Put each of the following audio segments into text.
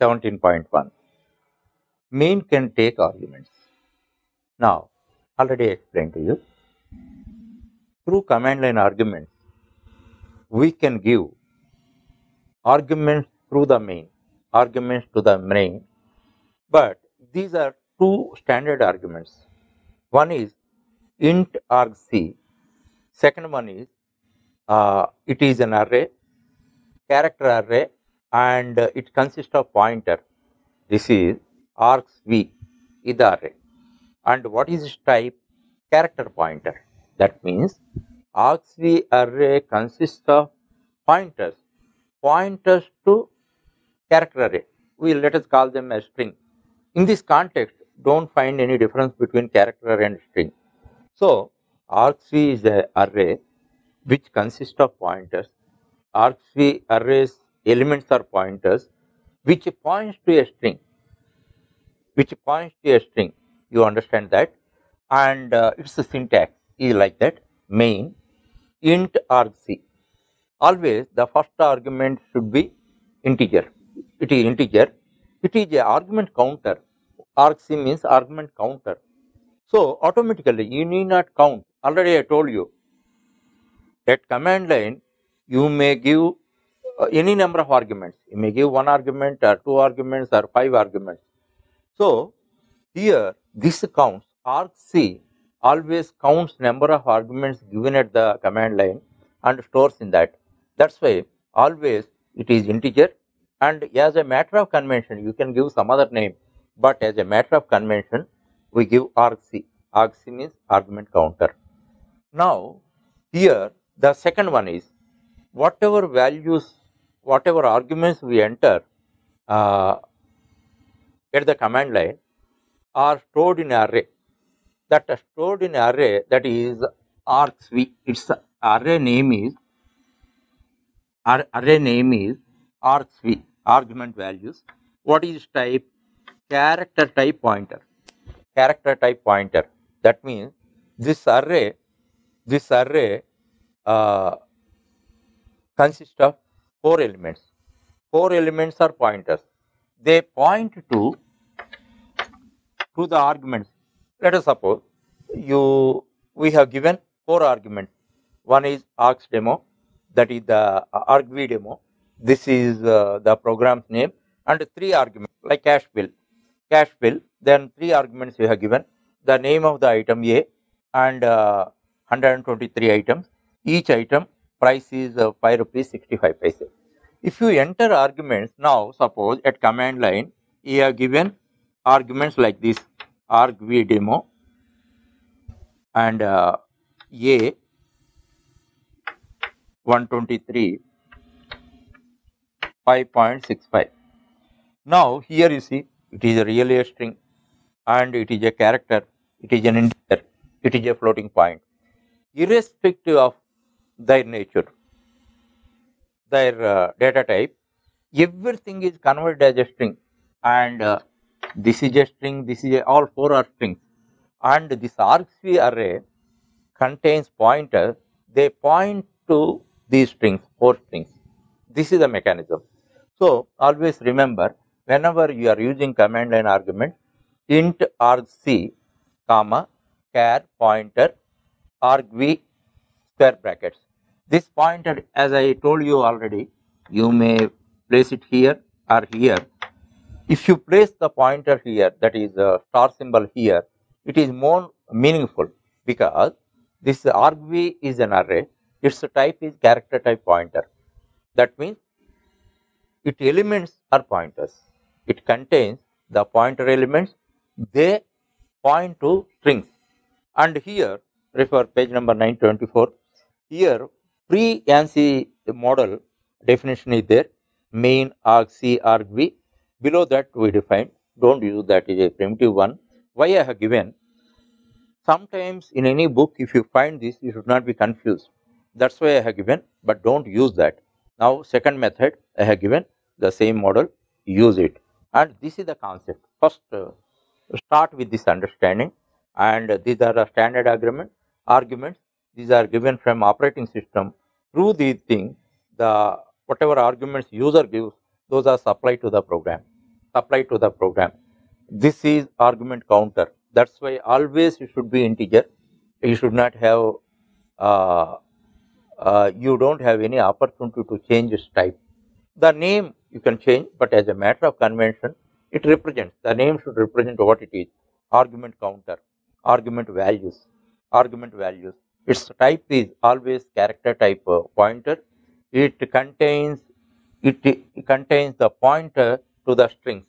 17.1. Main can take arguments. Now, already explained to you. Through command line arguments, we can give arguments through the main, arguments to the main, but these are two standard arguments. One is int argc, second one is it is an array, character array, and it consists of pointer. This is argv is the array. And what is its type? Character pointer. That means argv array consists of pointers to character array. Let us call them a string. In this context, don't find any difference between character array and string. So argv is an array which consists of pointers. argv arrays elements are pointers which points to a string. You understand that? And its syntax is like that: main int argc. Always the first argument should be integer. It is integer. It is a argument counter. argc means argument counter. So automatically you need not count. Already I told you that command line you may give any number of arguments. You may give one argument or two arguments or five arguments. So here this counts. argc always counts number of arguments given at the command line and stores in that. That's why always it is integer, and as a matter of convention you can give some other name, but as a matter of convention we give argc. argc means argument counter. Now here the second one is whatever values, whatever arguments we enter at the command line are stored in array. That are stored in array, that is argv. Its array name is argv, argument values. What is type? Character type pointer. Character type pointer. That means this array consists of 4 elements. 4 elements are pointers. They point to the arguments. Let us suppose we have given 4 arguments. One is args demo, that is the argv demo. This is the program's name, and 3 arguments like cash bill. Then 3 arguments we have given. The name of the item A and 123 items. Each item price is 5 rupees 65 paise. If you enter arguments, now suppose at command line you have given arguments like this: argv demo and A 123 5.65. Now here you see it is really a string, and it is a character, it is an integer, it is a floating point. Irrespective of their nature, their data type, everything is converted as a string, and this is a string, all 4 are strings, and this argv array contains pointers. They point to these strings, 4 strings. This is the mechanism. So always remember, whenever you are using command line argument, int argc comma char pointer argv square brackets. This pointer, as I told you already, you may place it here or here. If you place the pointer here, that is a star symbol here, it is more meaningful, because this argv is an array. Its type is character type pointer. That means its elements are pointers. It contains the pointer elements. They point to strings. And here, refer page number 924. Here, pre-ANSI model definition is there: main argc argv. Below that we define. Don't use that, is a primitive one. Why I have given? Sometimes in any book, if you find this, you should not be confused. That's why I have given, but don't use that. Now second method I have given the same model, use it. And this is the concept. First start with this understanding, and these are the standard arguments. These are given from operating system. Through these things, whatever arguments user gives, those are supplied to the program. supplied to the program. This is argument counter. That's why always it should be integer. You should not have, you don't have any opportunity to change its type. The name you can change, but as a matter of convention, it represents, the name should represent what it is. Argument counter, argument values, argument values. Its type is always character type pointer. It contains the pointer to the strings.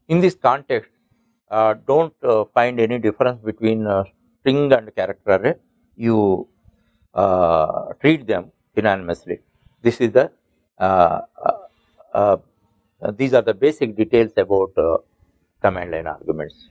In this context, don't find any difference between string and character array. You treat them synonymously. This is the these are the basic details about command line arguments.